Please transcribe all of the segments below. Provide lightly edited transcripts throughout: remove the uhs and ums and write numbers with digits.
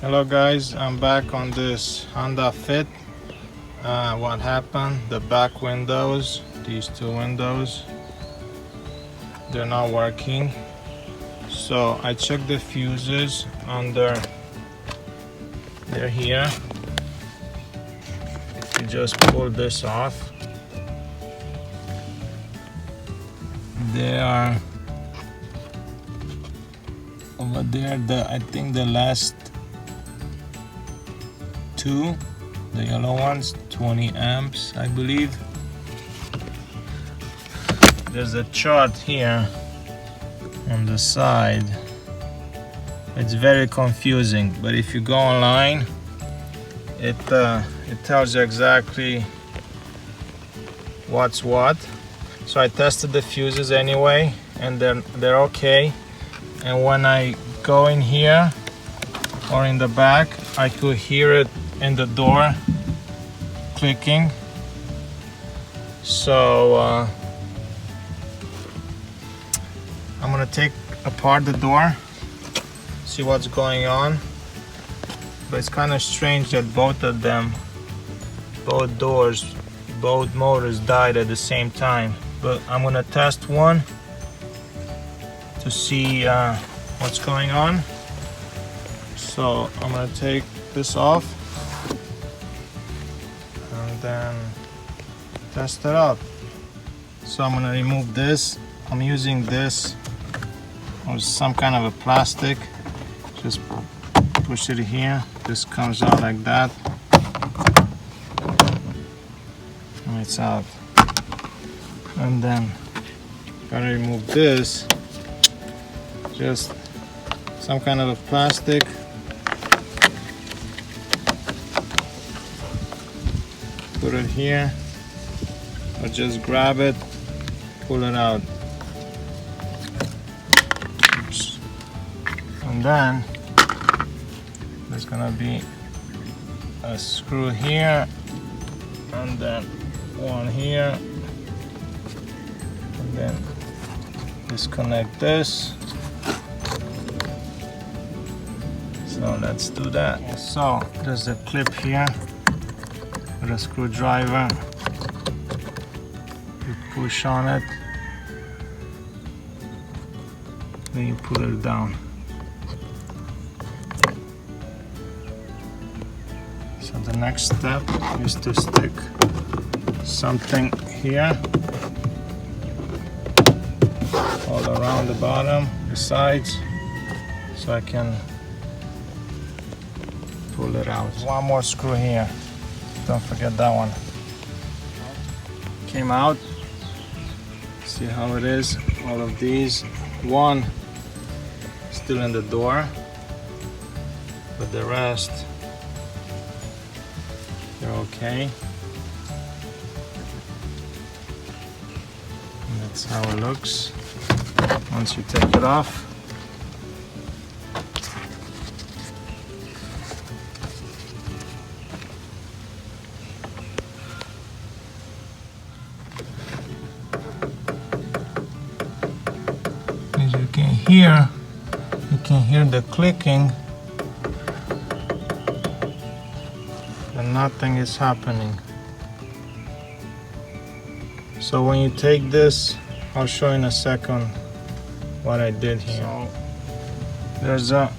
Hello guys, I'm back on this Honda Fit. What happened? The back windows, these two windows, they're not working. So I checked the fuses under, they're here. If you just pull this off, they are over there. I think the last two, the yellow ones, 20 amps I believe. There's a chart here on the side. It's very confusing, but if you go online, it tells you exactly what's what. So I tested the fuses anyway, and they're okay. And when I go in here or in the back, I could hear it in the door clicking. So I'm gonna take apart the door, see what's going on. But it's kind of strange that both of them, both doors, both motors died at the same time. But I'm gonna test one to see what's going on. So I'm gonna take this off and then test it out. So I'm gonna remove this. I'm using this or some kind of a plastic. Just push it here. This comes out like that. And it's out. And then gotta remove this. Just some kind of a plastic. Put it here, or just grab it, pull it out. Oops. And then there's gonna be a screw here, and then one here, and then disconnect this. So let's do that. So there's a clip here with a screwdriver. You push on it, then you pull it down. So the next step is to stick something here all around the bottom, the sides, so I can pull it out. One more screw here. Don't forget that one. Came out. See how it is. All of these. One still in the door, but the rest they're okay. And that's how it looks once you take it off. You can hear the clicking, and nothing is happening. So when you take this, I'll show you in a second what I did here. So there's I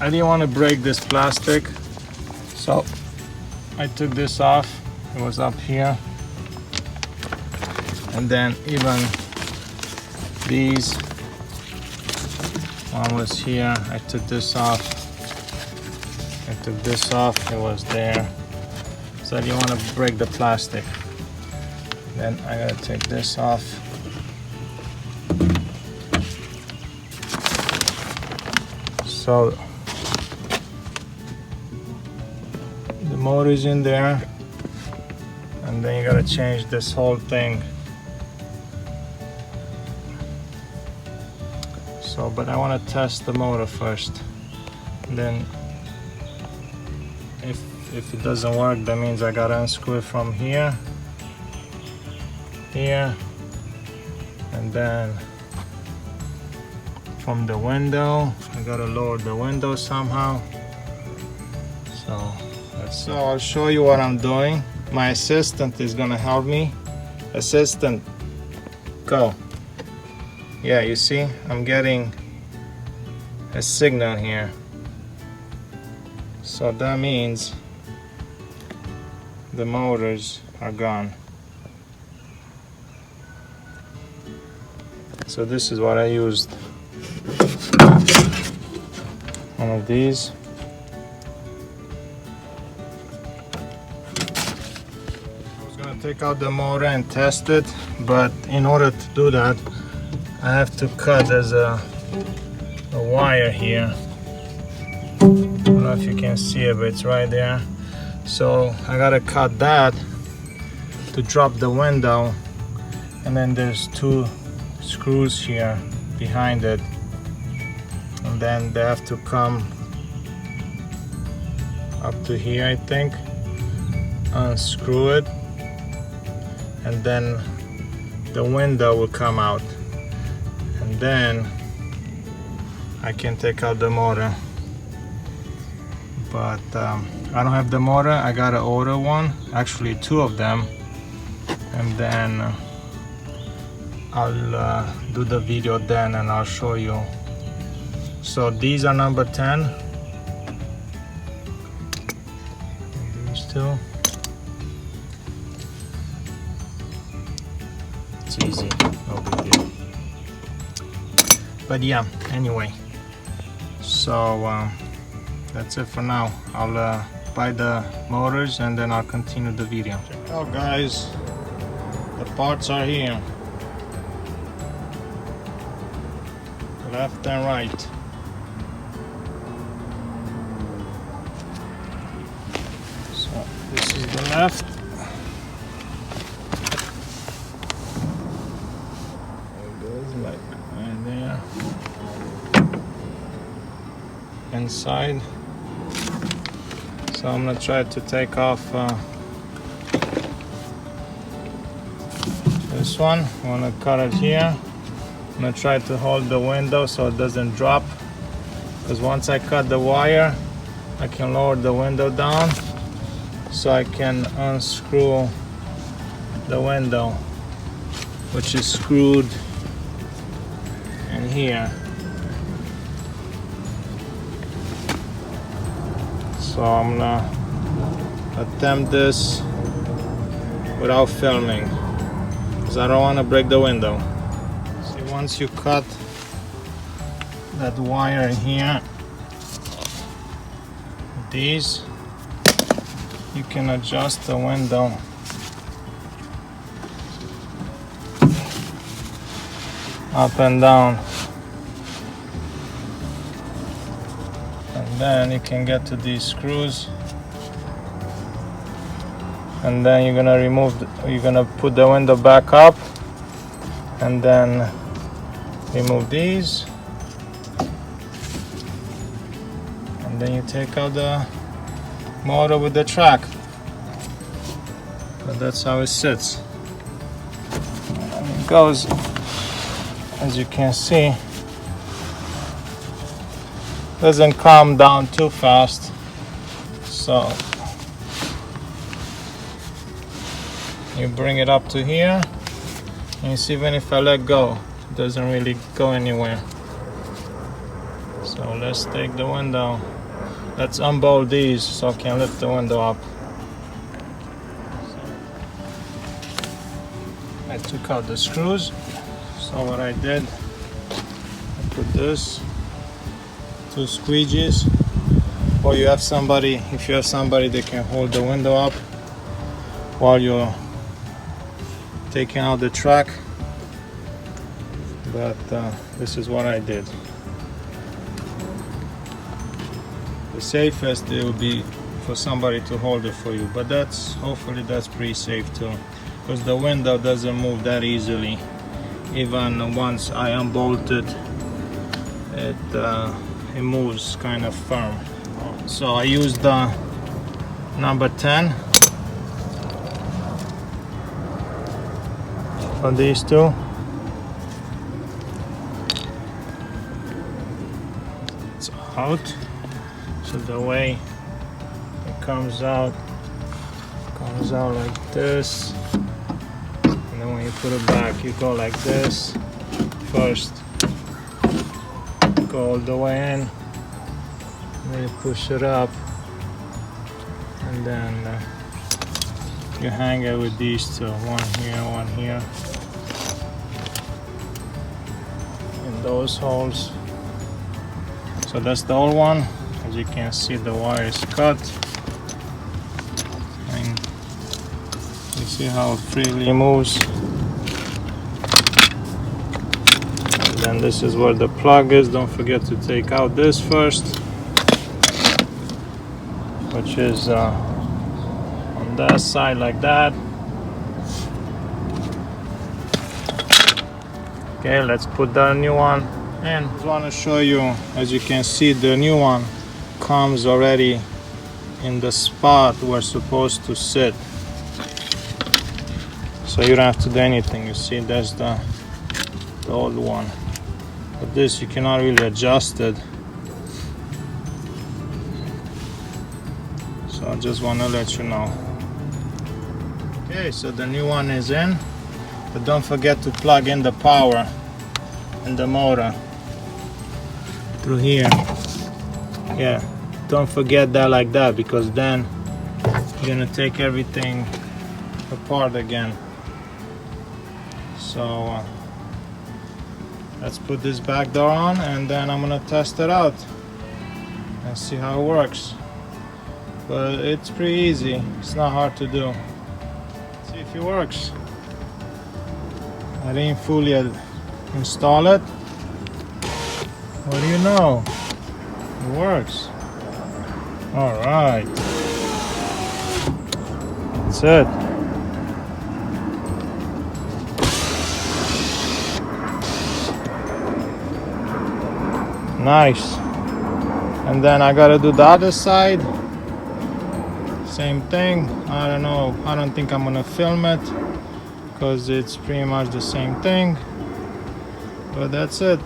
didn't want to break this plastic, so I took this off. It was up here, and then even these, one was here. I took this off. I took this off. It was there. So I didn't want to break the plastic. Then I gotta take this off. So the motor is in there, and then you gotta change this whole thing. So, but I want to test the motor first. And then if it doesn't work, that means I gotta unscrew it from here, and then from the window. I gotta lower the window somehow. So I'll show you what I'm doing. My assistant is gonna help me. Assistant, go. Yeah, you see, I'm getting a signal here. So that means the motors are gone. So this is what I used. One of these. I was gonna take out the motor and test it, but in order to do that, I have to cut. There's a wire here. I don't know if you can see it, but it's right there. So I gotta cut that to drop the window, and then there's 2 screws here behind it, and then they have to come up to here, I think, unscrew it, and then the window will come out, and then I can take out the motor. But I don't have the motor. I gotta order one, actually 2 of them, and then I'll do the video then, and I'll show you. So these are number 10. These 2. It's easy, no big deal. But yeah, anyway. So that's it for now. I'll buy the motors and then I'll continue the video. Check out, guys. The parts are here. Left and right. So this is the left. There it goes, like right there. Inside. So I'm gonna try to take off this one. I'm gonna cut it here. I'm gonna try to hold the window so it doesn't drop, because once I cut the wire, I can lower the window down so I can unscrew the window, which is screwed in here. So I'm gonna attempt this without filming, because I don't want to break the window. See, once you cut that wire here, these, you can adjust the window up and down. And then you can get to these screws, and then you're gonna put the window back up, and then remove these, and then you take out the motor with the track. But that's how it sits, and it goes, as you can see. Doesn't come down too fast, so you bring it up to here, and you see, even if I let go, it doesn't really go anywhere. So let's take the window, let's unbolt these so I can lift the window up. I took out the screws. So what I did, I put this 2 squeegees, or if you have somebody that can hold the window up while you're taking out the track. But this is what I did. The safest, it would be for somebody to hold it for you, but hopefully that's pretty safe too, because the window doesn't move that easily. Even once I unbolted it, it moves kind of firm. So I used the number 10 for these 2. out. So the way it comes out like this, and then when you put it back, you go like this first, go all the way in, and then you push it up, and then you hang it with these two, one here, in those holes. So that's the old one. As you can see, the wire is cut, and you see how it freely moves. And then this is where the plug is. Don't forget to take out this first, which is on that side like that. Okay, let's put the new one in. I just want to show you, as you can see, the new one comes already in the spot where it's supposed to sit, so you don't have to do anything. You see, there's the old one, but this you cannot really adjust it, so I just want to let you know. Okay, so the new one is in, but don't forget to plug in the power and the motor through here. Yeah, don't forget that like that, because then you're gonna take everything apart again. So let's put this back door on, and then I'm gonna test it out and see how it works. But it's pretty easy, it's not hard to do. See if it works. I didn't fully install it. What do you know? It works. All right. That's it. Nice. And then I gotta do the other side. Same thing. I don't know. I don't think I'm gonna film it because it's pretty much the same thing. But that's it.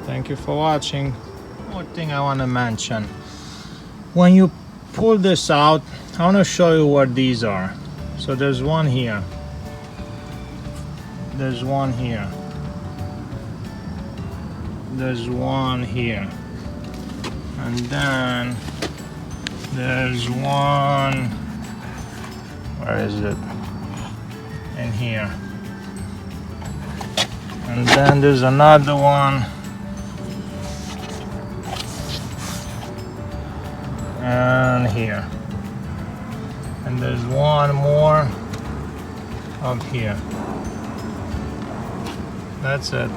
Thank you for watching. One more thing I want to mention. When you pull this out, I want to show you what these are. So there's one here. There's one here. There's one here. And then there's one, where is it? In here. And then there's another one. And here. And there's one more up here. That's it.